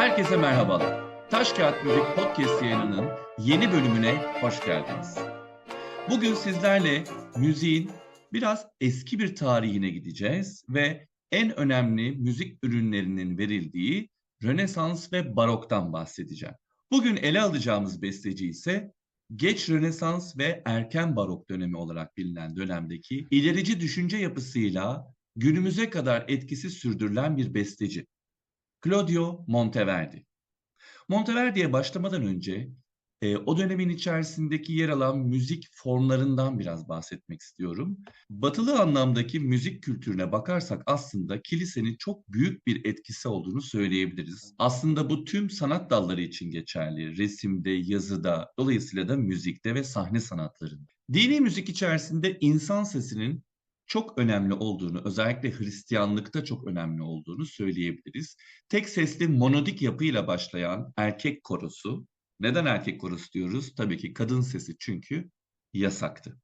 Herkese merhabalar. Taş Kağıt Müzik Podcast yayınının yeni bölümüne hoş geldiniz. Bugün sizlerle müziğin biraz eski bir tarihine gideceğiz ve en önemli müzik ürünlerinin verildiği Rönesans ve Barok'tan bahsedeceğim. Bugün ele alacağımız besteci ise geç Rönesans ve erken Barok dönemi olarak bilinen dönemdeki ilerici düşünce yapısıyla günümüze kadar etkisi sürdürülen bir besteci. Claudio Monteverdi. Monteverdi'ye başlamadan önce o dönemin içerisindeki yer alan müzik formlarından biraz bahsetmek istiyorum. Batılı anlamdaki müzik kültürüne bakarsak aslında kilisenin çok büyük bir etkisi olduğunu söyleyebiliriz. Aslında bu tüm sanat dalları için geçerli. Resimde, yazıda, dolayısıyla da müzikte ve sahne sanatlarında. Dini müzik içerisinde insan sesinin çok önemli olduğunu, özellikle Hristiyanlıkta çok önemli olduğunu söyleyebiliriz. Tek sesli monodik yapıyla başlayan erkek korosu. Neden erkek korosu diyoruz? Tabii ki kadın sesi çünkü yasaktı.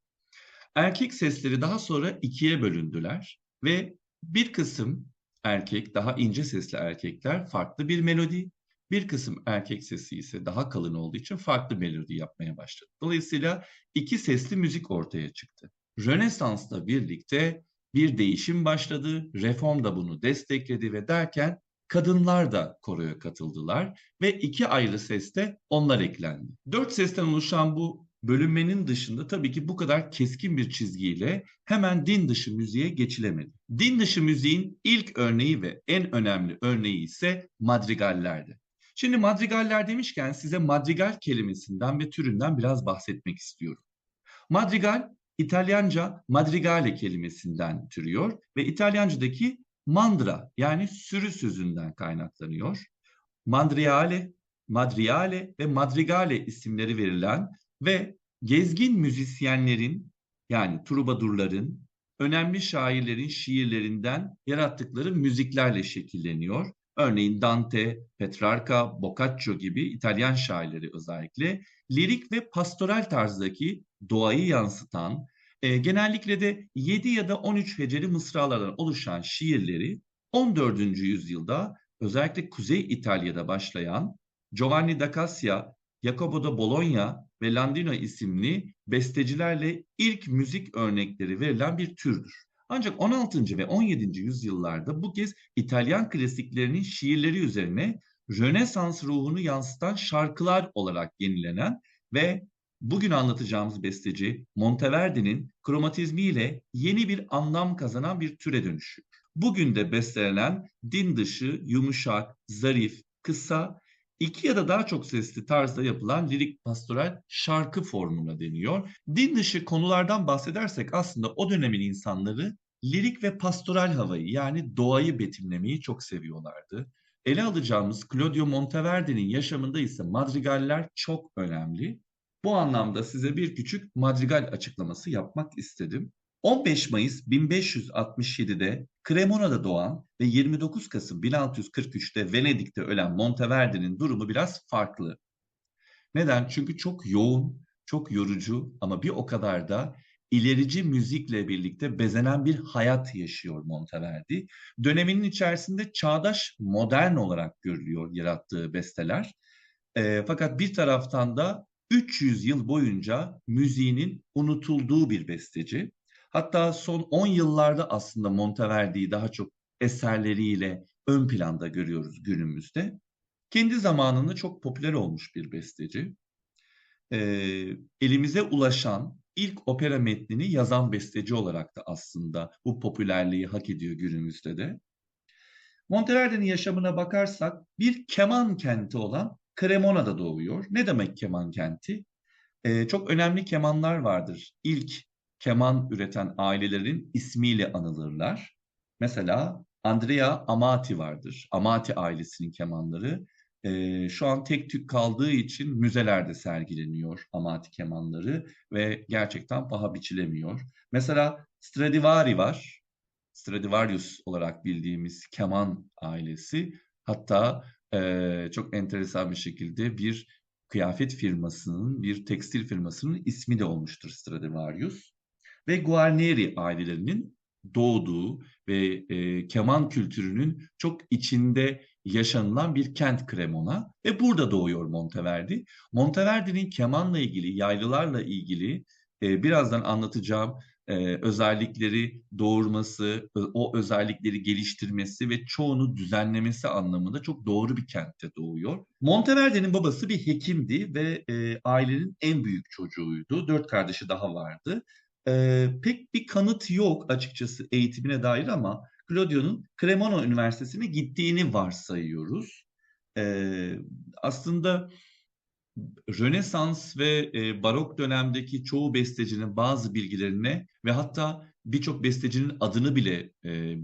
Erkek sesleri daha sonra ikiye bölündüler ve bir kısım erkek, daha ince sesli erkekler farklı bir melodi, bir kısım erkek sesi ise daha kalın olduğu için farklı melodi yapmaya başladı. Dolayısıyla iki sesli müzik ortaya çıktı. Rönesans'la birlikte bir değişim başladı, reform da bunu destekledi ve derken kadınlar da koroya katıldılar ve iki ayrı ses de onlar eklendi. Dört sesten oluşan bu bölünmenin dışında tabii ki bu kadar keskin bir çizgiyle hemen din dışı müziğe geçilemedi. Din dışı müziğin ilk örneği ve en önemli örneği ise madrigallerdi. Şimdi madrigaller demişken size madrigal kelimesinden ve türünden biraz bahsetmek istiyorum. Madrigal, İtalyanca madrigale kelimesinden türüyor ve İtalyancadaki mandra yani sürü sözünden kaynaklanıyor. Mandriale, Madriale ve Madrigale isimleri verilen ve gezgin müzisyenlerin yani trubadurların, önemli şairlerin şiirlerinden yarattıkları müziklerle şekilleniyor. Örneğin Dante, Petrarca, Boccaccio gibi İtalyan şairleri özellikle lirik ve pastoral tarzdaki doğayı yansıtan, genellikle de 7 ya da 13 heceli mısralardan oluşan şiirleri 14. yüzyılda özellikle Kuzey İtalya'da başlayan Giovanni da Cassia, Jacopo da Bologna ve Landino isimli bestecilerle ilk müzik örnekleri verilen bir türdür. Ancak 16. ve 17. yüzyıllarda bu kez İtalyan klasiklerinin şiirleri üzerine Rönesans ruhunu yansıtan şarkılar olarak yenilenen ve bugün anlatacağımız besteci Monteverdi'nin kromatizmiyle yeni bir anlam kazanan bir türe dönüşüyor. Bugün de bestelenen din dışı, yumuşak, zarif, kısa, iki ya da daha çok sesli tarzda yapılan lirik pastoral şarkı formuna deniyor. Din dışı konulardan bahsedersek aslında o dönemin insanları lirik ve pastoral havayı yani doğayı betimlemeyi çok seviyorlardı. Ele alacağımız Claudio Monteverdi'nin yaşamında ise madrigaller çok önemli. Bu anlamda size bir küçük madrigal açıklaması yapmak istedim. 15 Mayıs 1567'de Cremona'da doğan ve 29 Kasım 1643'te Venedik'te ölen Monteverdi'nin durumu biraz farklı. Neden? Çünkü çok yoğun, çok yorucu ama bir o kadar da ilerici müzikle birlikte bezenen bir hayat yaşıyor Monteverdi. Döneminin içerisinde çağdaş, modern olarak görülüyor yarattığı besteler. Fakat bir taraftan da 300 yıl boyunca müziğinin unutulduğu bir besteci. Hatta son 10 yıllarda aslında Monteverdi'yi daha çok eserleriyle ön planda görüyoruz günümüzde. Kendi zamanında çok popüler olmuş bir besteci. Elimize ulaşan ilk opera metnini yazan besteci olarak da aslında bu popülerliği hak ediyor günümüzde de. Monteverdi'nin yaşamına bakarsak bir keman kenti olan Cremona'da doğuyor. Ne demek keman kenti? Çok önemli kemanlar vardır. İlk keman üreten ailelerin ismiyle anılırlar. Mesela Andrea Amati vardır. Amati ailesinin kemanları. Şu an tek tük kaldığı için müzelerde sergileniyor Amati kemanları ve gerçekten paha biçilemiyor. Mesela Stradivari var. Stradivarius olarak bildiğimiz keman ailesi. Hatta çok enteresan bir şekilde bir kıyafet firmasının, bir tekstil firmasının ismi de olmuştur Stradivarius. Ve Guarneri ailelerinin doğduğu ve keman kültürünün çok içinde yaşanılan bir kent Cremona ve burada doğuyor Monteverdi. Monteverdi'nin kemanla ilgili, yaylılarla ilgili birazdan anlatacağım özellikleri doğurması, o özellikleri geliştirmesi ve çoğunu düzenlemesi anlamında çok doğru bir kentte doğuyor. Monteverdi'nin babası bir hekimdi ve ailenin en büyük çocuğuydu. Dört kardeşi daha vardı. Pek bir kanıt yok açıkçası eğitimine dair ama Claudio'nun Cremona Üniversitesi'ne gittiğini varsayıyoruz. Ee, Aslında Rönesans ve Barok dönemdeki çoğu bestecinin bazı bilgilerine ve hatta birçok bestecinin adını bile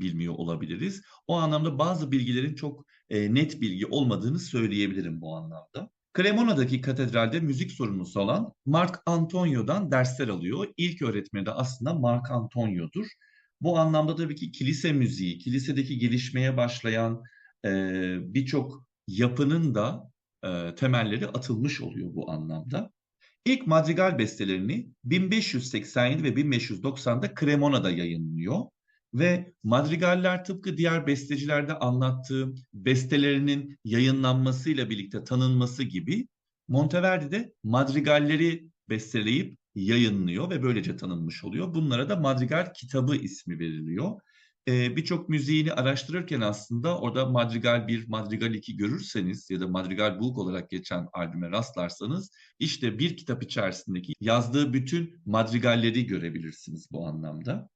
bilmiyor olabiliriz. O anlamda bazı bilgilerin çok net bilgi olmadığını söyleyebilirim bu anlamda. Cremona'daki katedralde müzik sorumlusu olan Marc Antonio'dan dersler alıyor. İlk öğretmeni de aslında Marc Antonio'dur. Bu anlamda tabii ki kilise müziği, kilisedeki gelişmeye başlayan birçok yapının da temelleri atılmış oluyor bu anlamda. İlk madrigal bestelerini 1587 ve 1590'da Cremona'da yayınlıyor ve madrigaller tıpkı diğer bestecilerde anlattığım bestelerinin yayınlanmasıyla birlikte tanınması gibi Monteverdi de madrigalleri besteleyip yayınlıyor ve böylece tanınmış oluyor. Bunlara da Madrigal Kitabı ismi veriliyor. Birçok müziğini araştırırken aslında orada Madrigal 1, Madrigal 2 görürseniz ya da Madrigal Book olarak geçen albüme rastlarsanız işte bir kitap içerisindeki yazdığı bütün madrigalleri görebilirsiniz bu anlamda.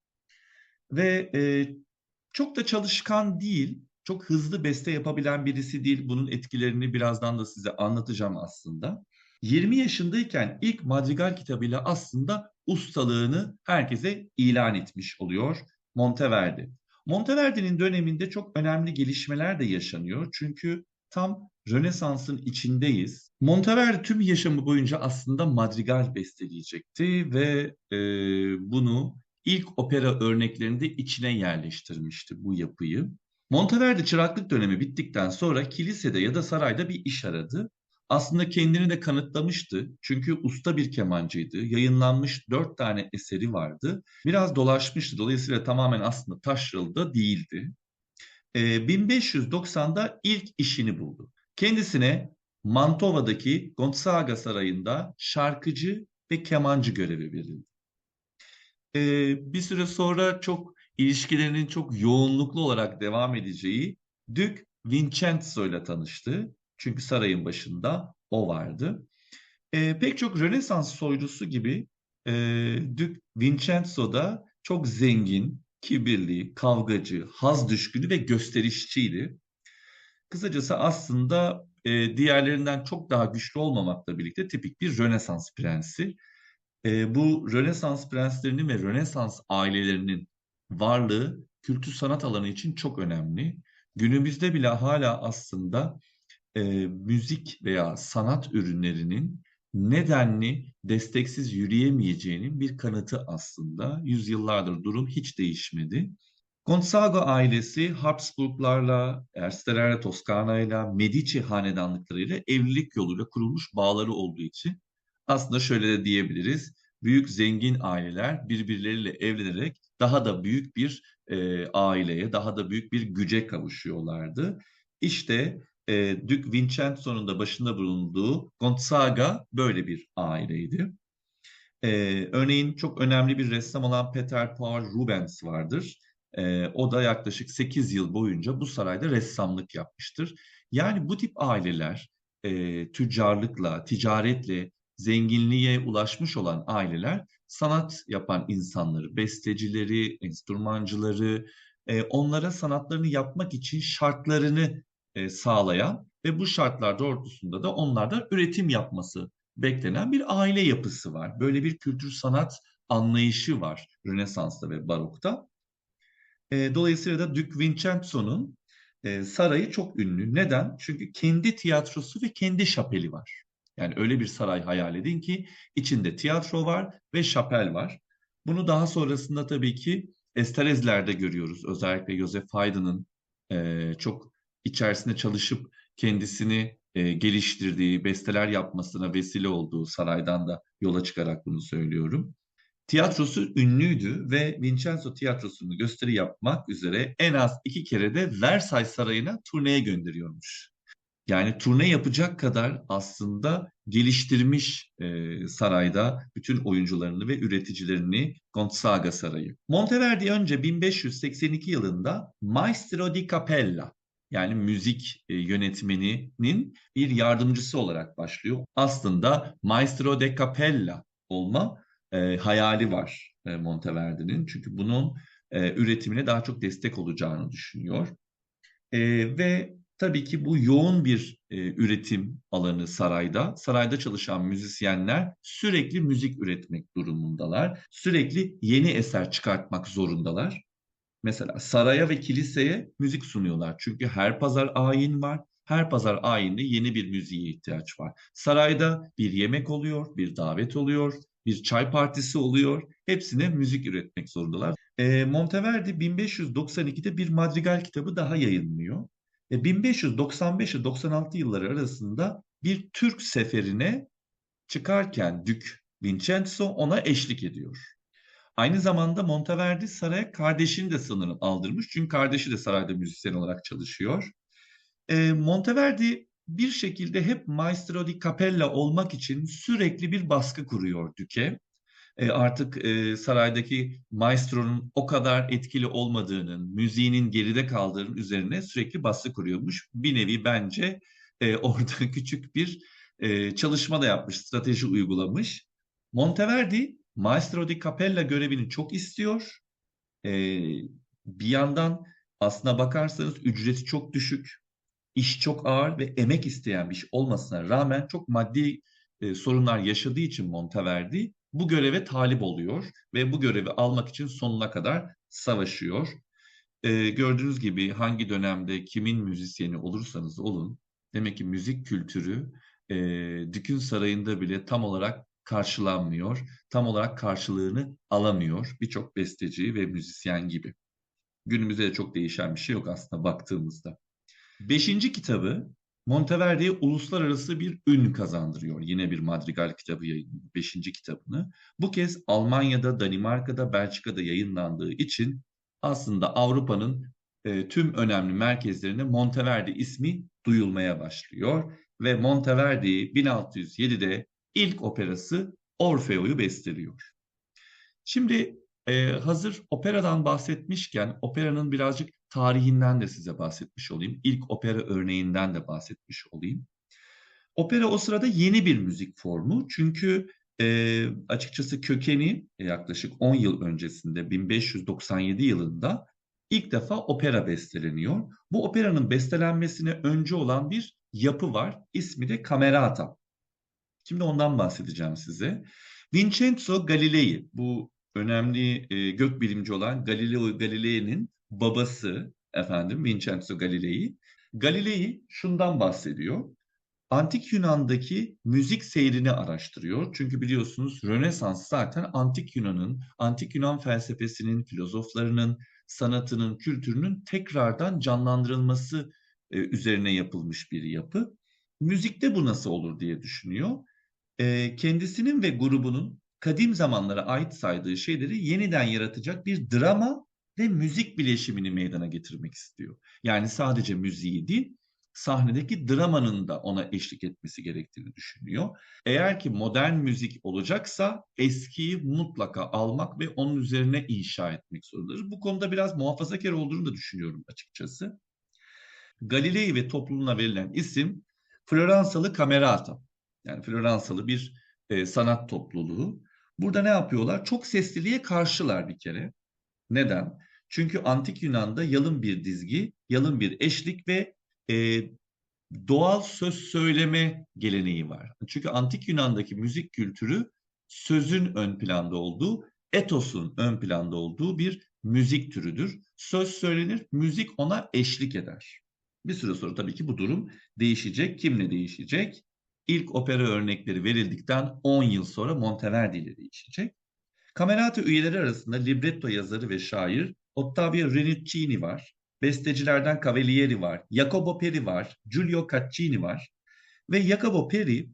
Ve çok da çalışkan değil, çok hızlı beste yapabilen birisi değil. Bunun etkilerini birazdan da size anlatacağım aslında. 20 yaşındayken ilk madrigal kitabıyla aslında ustalığını herkese ilan etmiş oluyor Monteverdi. Monteverdi'nin döneminde çok önemli gelişmeler de yaşanıyor. Çünkü tam Rönesans'ın içindeyiz. Monteverdi tüm yaşamı boyunca aslında madrigal besteleyecekti ve bunu ilk opera örneklerinde içine yerleştirmişti bu yapıyı. Monteverdi çıraklık dönemi bittikten sonra kilisede ya da sarayda bir iş aradı. Aslında kendini de kanıtlamıştı. Çünkü usta bir kemancıydı. Yayınlanmış 4 tane eseri vardı. Biraz dolaşmıştı. Dolayısıyla tamamen aslında taşralı da değildi. 1590'da ilk işini buldu. Kendisine Mantova'daki Gonzaga Sarayı'nda şarkıcı ve kemancı görevi verildi. Bir süre sonra çok ilişkilerinin çok yoğunluklu olarak devam edeceği Duke Vincenzo ile tanıştı. Çünkü sarayın başında o vardı. Pek çok Rönesans soylusu gibi e, Duke Vincenzo da çok zengin, kibirli, kavgacı, haz düşkünü ve gösterişçiydi. Kısacası aslında diğerlerinden çok daha güçlü olmamakla birlikte tipik bir Rönesans prensi. Bu Rönesans prenslerinin ve Rönesans ailelerinin varlığı kültür sanat alanı için çok önemli. Günümüzde bile hala aslında müzik veya sanat ürünlerinin nedenli desteksiz yürüyemeyeceğinin bir kanıtı aslında. Yüzyıllardır durum hiç değişmedi. Gonzaga ailesi Habsburglarla, Erstelerle, Toskana'yla, Medici hanedanlıklarıyla evlilik yoluyla kurulmuş bağları olduğu için aslında şöyle de diyebiliriz. Büyük zengin aileler birbirleriyle evlenerek daha da büyük bir aileye, daha da büyük bir güce kavuşuyorlardı. İşte Duke Vincenzo'nun da başında bulunduğu Gonzaga böyle bir aileydi. Örneğin çok önemli bir ressam olan Peter Paul Rubens vardır. O da yaklaşık 8 yıl boyunca bu sarayda ressamlık yapmıştır. Yani bu tip aileler tüccarlıkla, ticaretle zenginliğe ulaşmış olan aileler sanat yapan insanları, bestecileri, enstrümancıları, onlara sanatlarını yapmak için şartlarını sağlayan ve bu şartlar doğrultusunda da onlardan üretim yapması beklenen bir aile yapısı var. Böyle bir kültür sanat anlayışı var Rönesans'ta ve Barok'ta. Dolayısıyla da Duke Vincenzo'nun sarayı çok ünlü. Neden? Çünkü kendi tiyatrosu ve kendi şapeli var. Yani öyle bir saray hayal edin ki içinde tiyatro var ve şapel var. Bunu daha sonrasında tabii ki Esterezler'de görüyoruz. Özellikle Joseph Haydn'ın çok içerisinde çalışıp kendisini geliştirdiği, besteler yapmasına vesile olduğu saraydan da yola çıkarak bunu söylüyorum. Tiyatrosu ünlüydü ve Vincenzo tiyatrosunu gösteri yapmak üzere en az 2 kere de Versailles Sarayı'na turneye gönderiyormuş. Yani turne yapacak kadar aslında geliştirmiş sarayda bütün oyuncularını ve üreticilerini Gonzaga Sarayı. Monteverdi önce 1582 yılında Maestro di Cappella, yani müzik yönetmeninin bir yardımcısı olarak başlıyor. Aslında Maestro de Cappella olma hayali var Monteverdi'nin. Çünkü bunun üretimine daha çok destek olacağını düşünüyor. Ve tabii ki bu yoğun bir üretim alanı sarayda. Sarayda çalışan müzisyenler sürekli müzik üretmek durumundalar. Sürekli yeni eser çıkartmak zorundalar. Mesela saraya ve kiliseye müzik sunuyorlar. Çünkü her pazar ayin var. Her pazar ayinde yeni bir müziğe ihtiyaç var. Sarayda bir yemek oluyor, bir davet oluyor, bir çay partisi oluyor. Hepsine müzik üretmek zorundalar. Monteverdi 1592'de bir madrigal kitabı daha yayınlıyor. 1595 ile 96 yılları arasında bir Türk seferine çıkarken Dük Vincenzo ona eşlik ediyor. Aynı zamanda Monteverdi saraya kardeşini de sanırım aldırmış. Çünkü kardeşi de sarayda müzisyen olarak çalışıyor. Monteverdi bir şekilde hep Maestro di Cappella olmak için sürekli bir baskı kuruyor Düke. Artık saraydaki maestronun o kadar etkili olmadığının, müziğinin geride kaldığının üzerine sürekli baskı kuruyormuş. Bir nevi bence orada küçük bir çalışma da yapmış, strateji uygulamış. Monteverdi Maestro di Cappella görevini çok istiyor. E, Bir yandan aslına bakarsanız ücreti çok düşük, iş çok ağır ve emek isteyen bir iş olmasına rağmen çok maddi sorunlar yaşadığı için Monteverdi bu göreve talip oluyor ve bu görevi almak için sonuna kadar savaşıyor. Gördüğünüz gibi hangi dönemde kimin müzisyeni olursanız olun, demek ki müzik kültürü e, Dük'ün sarayında bile tam olarak karşılanmıyor, tam olarak karşılığını alamıyor birçok besteci ve müzisyen gibi. Günümüzde de çok değişen bir şey yok aslında baktığımızda. Beşinci kitabı Monteverdi'ye uluslararası bir ün kazandırıyor. Yine bir madrigal kitabı yayınlıyor. Beşinci kitabını. Bu kez Almanya'da, Danimarka'da, Belçika'da yayınlandığı için aslında Avrupa'nın tüm önemli merkezlerine Monteverdi ismi duyulmaya başlıyor. Ve Monteverdi 1607'de ilk operası Orfeo'yu besteliyor. Şimdi hazır operadan bahsetmişken operanın birazcık tarihinden de size bahsetmiş olayım. İlk opera örneğinden de bahsetmiş olayım. Opera o sırada yeni bir müzik formu. Çünkü açıkçası kökeni yaklaşık 10 yıl öncesinde 1597 yılında ilk defa opera besteleniyor. Bu operanın bestelenmesine önce olan bir yapı var. İsmi de Camerata. Şimdi ondan bahsedeceğim size. Vincenzo Galilei, bu önemli gökbilimci olan Galileo Galilei'nin babası efendim Vincenzo Galilei. Galilei şundan bahsediyor. Antik Yunan'daki müzik seyrini araştırıyor. Çünkü biliyorsunuz Rönesans zaten Antik Yunan'ın, Antik Yunan felsefesinin, filozoflarının, sanatının, kültürünün tekrardan canlandırılması üzerine yapılmış bir yapı. Müzikte bu nasıl olur diye düşünüyor. Kendisinin ve grubunun kadim zamanlara ait saydığı şeyleri yeniden yaratacak bir drama ve müzik bileşimini meydana getirmek istiyor. Yani sadece müziği değil, sahnedeki dramanın da ona eşlik etmesi gerektiğini düşünüyor. Eğer ki modern müzik olacaksa eskiyi mutlaka almak ve onun üzerine inşa etmek zorundadır. Bu konuda biraz muhafazakar olduğunu da düşünüyorum açıkçası. Galilei ve topluluğuna verilen isim Floransalı Camerata. Yani Floransalı bir sanat topluluğu. Burada ne yapıyorlar? Çok sesliliğe karşılar bir kere. Neden? Çünkü Antik Yunan'da yalın bir dizgi, yalın bir eşlik ve e, doğal söz söyleme geleneği var. Çünkü Antik Yunan'daki müzik kültürü sözün ön planda olduğu, etosun ön planda olduğu bir müzik türüdür. Söz söylenir, müzik ona eşlik eder. Bir süre sonra tabii ki bu durum değişecek. Kimle değişecek? İlk opera örnekleri verildikten 10 yıl sonra Monteverdi ile değişecek. Camerata üyeleri arasında libretto yazarı ve şair Ottavio Rinuccini var. Bestecilerden Cavalieri var. Jacopo Peri var. Giulio Caccini var. Ve Jacopo Peri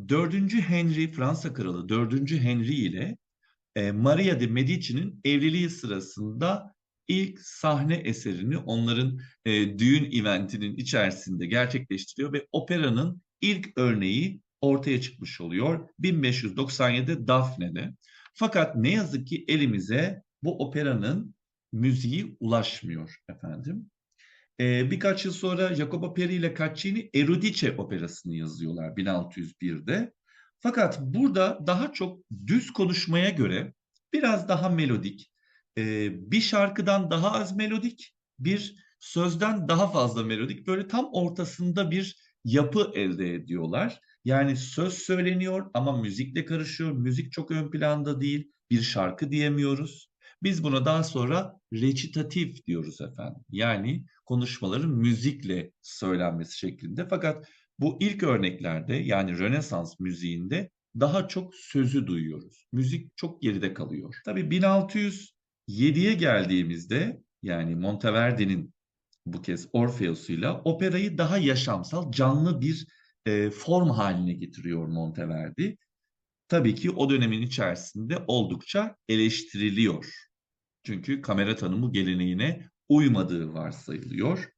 4. Henry Fransa Kralı 4. Henry ile Maria de Medici'nin evliliği sırasında ilk sahne eserini onların düğün eventinin içerisinde gerçekleştiriyor ve operanın ilk örneği ortaya çıkmış oluyor 1597'de Daphne'de. Fakat ne yazık ki elimize bu operanın müziği ulaşmıyor efendim. Birkaç yıl sonra Jacopo Peri ile Caccini Euridice operasını yazıyorlar 1601'de. Fakat burada daha çok düz konuşmaya göre biraz daha melodik, bir şarkıdan daha az melodik, bir sözden daha fazla melodik, böyle tam ortasında bir yapı elde ediyorlar. Yani söz söyleniyor ama müzikle karışıyor. Müzik çok ön planda değil. Bir şarkı diyemiyoruz. Biz buna daha sonra recitatif diyoruz efendim. Yani konuşmaların müzikle söylenmesi şeklinde. Fakat bu ilk örneklerde yani Rönesans müziğinde daha çok sözü duyuyoruz. Müzik çok geride kalıyor. Tabii 1607'ye geldiğimizde yani Monteverdi'nin bu kez Orfeus'uyla operayı daha yaşamsal, canlı bir form haline getiriyor Monteverdi. Tabii ki o dönemin içerisinde oldukça eleştiriliyor. Çünkü kamera tanımı geleneğine uymadığı varsayılıyor.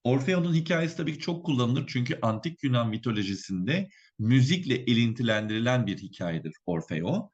Orfeon'un hikayesi tabii ki çok kullanılır çünkü antik Yunan mitolojisinde müzikle ilintilendirilen bir hikayedir Orfeo.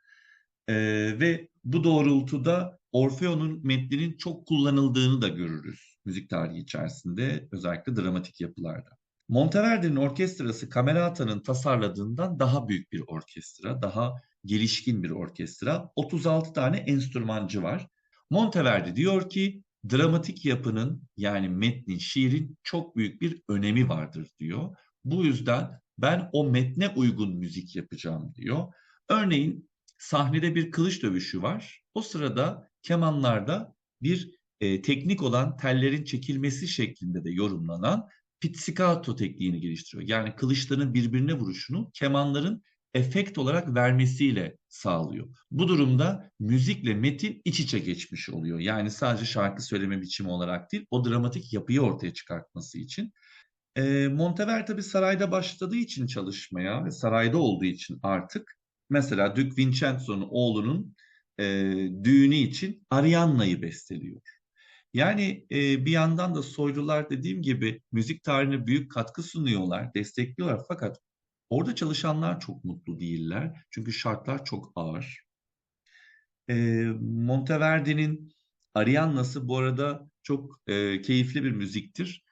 Ve bu doğrultuda Orfeon'un metninin çok kullanıldığını da görürüz müzik tarihi içerisinde, özellikle dramatik yapılarda. Monteverdi'nin orkestrası Camerata'nın tasarladığından daha büyük bir orkestra, daha gelişkin bir orkestra. 36 tane enstrümancı var. Monteverdi diyor ki dramatik yapının yani metnin, şiirin çok büyük bir önemi vardır diyor. Bu yüzden ben o metne uygun müzik yapacağım diyor. Örneğin sahnede bir kılıç dövüşü var. O sırada kemanlarda bir teknik olan tellerin çekilmesi şeklinde de yorumlanan pizzicato tekniğini geliştiriyor. Yani kılıçların birbirine vuruşunu kemanların efekt olarak vermesiyle sağlıyor. Bu durumda müzikle metin iç içe geçmiş oluyor. Yani sadece şarkı söyleme biçimi olarak değil, o dramatik yapıyı ortaya çıkartması için. Monteverdi tabii sarayda başladığı için çalışmaya ve sarayda olduğu için artık mesela Duke Vincenzo'nun oğlunun e, düğünü için Arianna'yı besteliyor. Yani bir yandan da soylular dediğim gibi müzik tarihine büyük katkı sunuyorlar, destekliyorlar. Fakat orada çalışanlar çok mutlu değiller. Çünkü şartlar çok ağır. Monteverdi'nin Arianna'sı bu arada çok keyifli bir müziktir.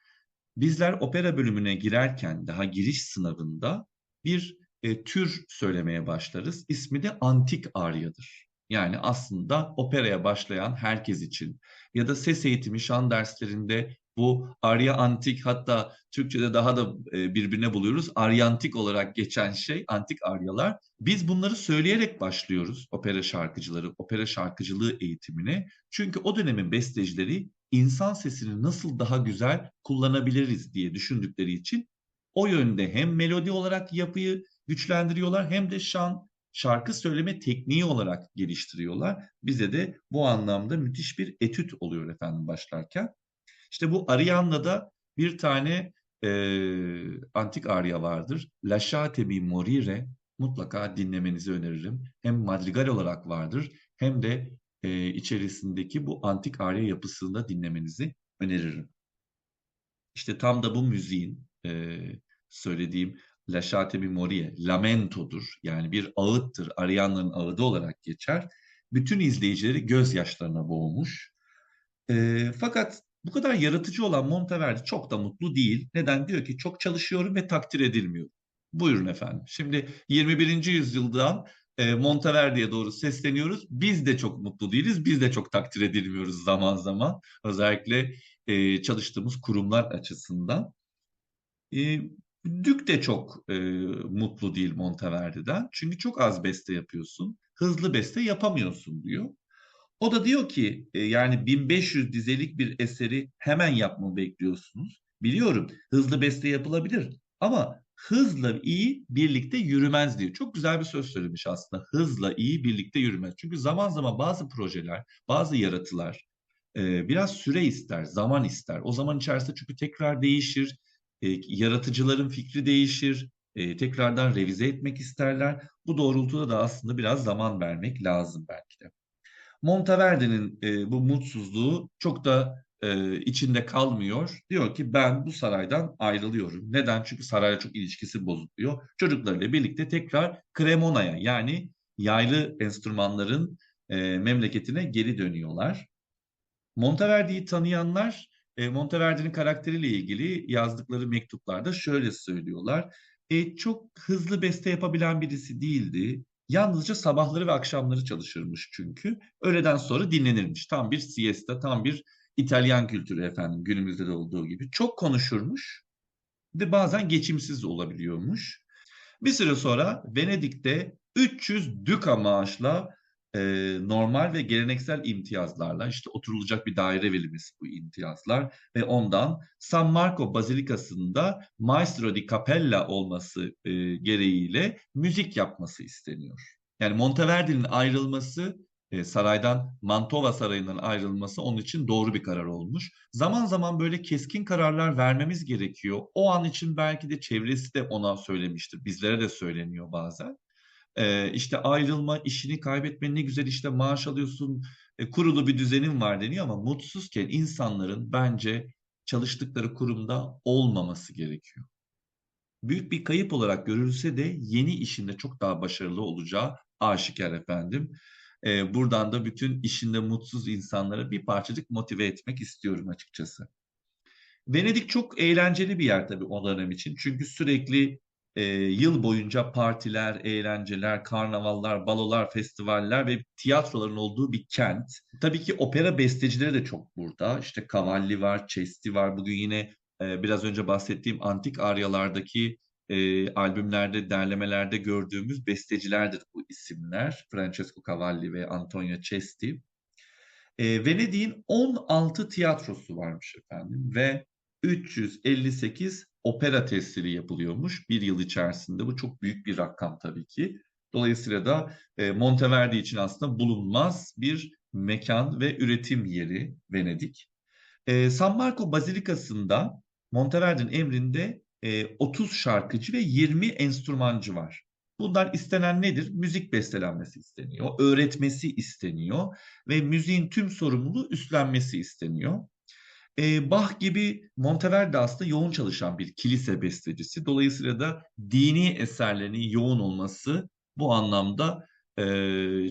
Bizler opera bölümüne girerken daha giriş sınavında bir tür söylemeye başlarız. İsmi de antik aryadır. Yani aslında operaya başlayan herkes için ya da ses eğitimi şan derslerinde bu arya antik, hatta Türkçe'de daha da birbirine buluyoruz. Aryantik olarak geçen şey antik aryalar. Biz bunları söyleyerek başlıyoruz opera şarkıcıları, opera şarkıcılığı eğitimine. Çünkü o dönemin bestecileri insan sesini nasıl daha güzel kullanabiliriz diye düşündükleri için o yönde hem melodi olarak yapıyı güçlendiriyorlar hem de şan, şarkı söyleme tekniği olarak geliştiriyorlar. Bize de bu anlamda müthiş bir etüt oluyor efendim başlarken. İşte bu Arianna'da bir tane antik arya vardır. Lasciatemi morire, mutlaka dinlemenizi öneririm. Hem madrigal olarak vardır hem de içerisindeki bu antik arya yapısını da dinlemenizi öneririm. İşte tam da bu müziğin söylediğim Lasciatemi morire, lamentodur. Yani bir ağıttır. Arianna'nın ağıdı olarak geçer. Bütün izleyicileri gözyaşlarına boğmuş. Fakat bu kadar yaratıcı olan Monteverdi çok da mutlu değil. Neden? Diyor ki çok çalışıyorum ve takdir edilmiyorum. Buyurun efendim. Şimdi 21. yüzyıldan Monteverdi'ye doğru sesleniyoruz. Biz de çok mutlu değiliz. Biz de çok takdir edilmiyoruz zaman zaman. Özellikle çalıştığımız kurumlar açısından. E, Dük de çok mutlu değil Monteverdi'den. Çünkü çok az beste yapıyorsun. Hızlı beste yapamıyorsun diyor. O da diyor ki yani 1500 dizelik bir eseri hemen yapmamı bekliyorsunuz. Biliyorum hızlı beste yapılabilir ama hızla iyi birlikte yürümez diyor. Çok güzel bir söz söylemiş aslında. Hızla iyi birlikte yürümez. Çünkü zaman zaman bazı projeler, bazı yaratılar biraz süre ister, zaman ister. O zaman içerisinde çünkü tekrar değişir, yaratıcıların fikri değişir, tekrardan revize etmek isterler. Bu doğrultuda da aslında biraz zaman vermek lazım belki de. Monteverdi'nin bu mutsuzluğu çok da içinde kalmıyor. Diyor ki ben bu saraydan ayrılıyorum. Neden? Çünkü sarayla çok ilişkisi bozuluyor. Çocuklarıyla birlikte tekrar Cremona'ya, yani yaylı enstrümanların memleketine geri dönüyorlar. Monteverdi'yi tanıyanlar Monteverdi'nin karakteriyle ilgili yazdıkları mektuplarda şöyle söylüyorlar. Çok hızlı beste yapabilen birisi değildi. Yalnızca sabahları ve akşamları çalışırmış çünkü. Öğleden sonra dinlenirmiş. Tam bir siesta, tam bir İtalyan kültürü efendim, günümüzde de olduğu gibi. Çok konuşurmuş ve bazen geçimsiz olabiliyormuş. Bir süre sonra Venedik'te 300 duka maaşla e, normal ve geleneksel imtiyazlarla, işte oturulacak bir daire verilmesi bu imtiyazlar ve ondan San Marco Bazilikası'nda Maestro di Cappella olması gereğiyle müzik yapması isteniyor. Yani Monteverdi'nin ayrılması, saraydan, Mantova Sarayı'ndan ayrılması onun için doğru bir karar olmuş. Zaman zaman böyle keskin kararlar vermemiz gerekiyor. O an için belki de çevresi de ona söylemiştir. Bizlere de söyleniyor bazen. İşte ayrılma, işini kaybetme, ne güzel işte maaş alıyorsun, kurulu bir düzenin var deniyor ama mutsuzken insanların bence çalıştıkları kurumda olmaması gerekiyor. Büyük bir kayıp olarak görülse de yeni işinde çok daha başarılı olacağı aşikar efendim. Buradan da bütün işinde mutsuz insanlara bir parçacık motive etmek istiyorum açıkçası. Venedik çok eğlenceli bir yer tabii o dönem için. Çünkü sürekli yıl boyunca partiler, eğlenceler, karnavallar, balolar, festivaller ve tiyatroların olduğu bir kent. Tabii ki opera bestecileri de çok burada. İşte Cavalli var, Cesti var. Bugün yine biraz önce bahsettiğim antik aryalardaki albümlerde, derlemelerde gördüğümüz bestecilerdir bu isimler. Francesco Cavalli ve Antonio Cesti. Venedik'in 16 tiyatrosu varmış efendim ve 358 opera testleri yapılıyormuş bir yıl içerisinde. Bu çok büyük bir rakam tabii ki. Dolayısıyla da Monteverdi için aslında bulunmaz bir mekan ve üretim yeri Venedik. San Marco Bazilikası'nda Monteverdi'nin emrinde 30 şarkıcı ve 20 enstrümancı var. Bunlar istenen nedir? Müzik bestelenmesi isteniyor, öğretmesi isteniyor ve müziğin tüm sorumluluğu üstlenmesi isteniyor. Bach gibi Monteverdi aslında yoğun çalışan bir kilise bestecisi. Dolayısıyla da dini eserlerinin yoğun olması bu anlamda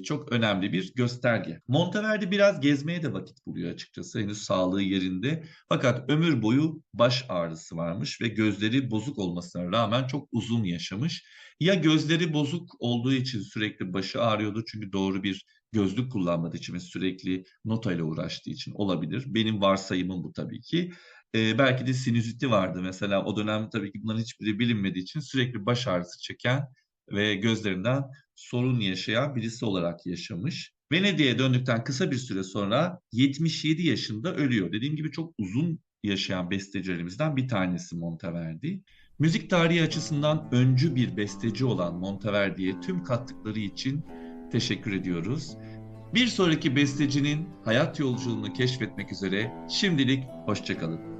çok önemli bir gösterge. Monteverdi biraz gezmeye de vakit buluyor açıkçası. Henüz sağlığı yerinde. Fakat ömür boyu baş ağrısı varmış ve gözleri bozuk olmasına rağmen çok uzun yaşamış. Ya gözleri bozuk olduğu için sürekli başı ağrıyordu çünkü doğru bir gözlük kullanmadığı için ve sürekli notayla uğraştığı için olabilir. Benim varsayımım bu tabii ki. Belki de sinüziti vardı mesela, o dönem tabii ki bunların hiçbiri bilinmediği için sürekli baş ağrısı çeken ve gözlerinden sorun yaşayan birisi olarak yaşamış. Venedik'e döndükten kısa bir süre sonra 77 yaşında ölüyor. Dediğim gibi çok uzun yaşayan bestecilerimizden bir tanesi Monteverdi. Müzik tarihi açısından öncü bir besteci olan Monteverdi'ye tüm kattıkları için teşekkür ediyoruz. Bir sonraki bestecinin hayat yolculuğunu keşfetmek üzere şimdilik hoşça kalın.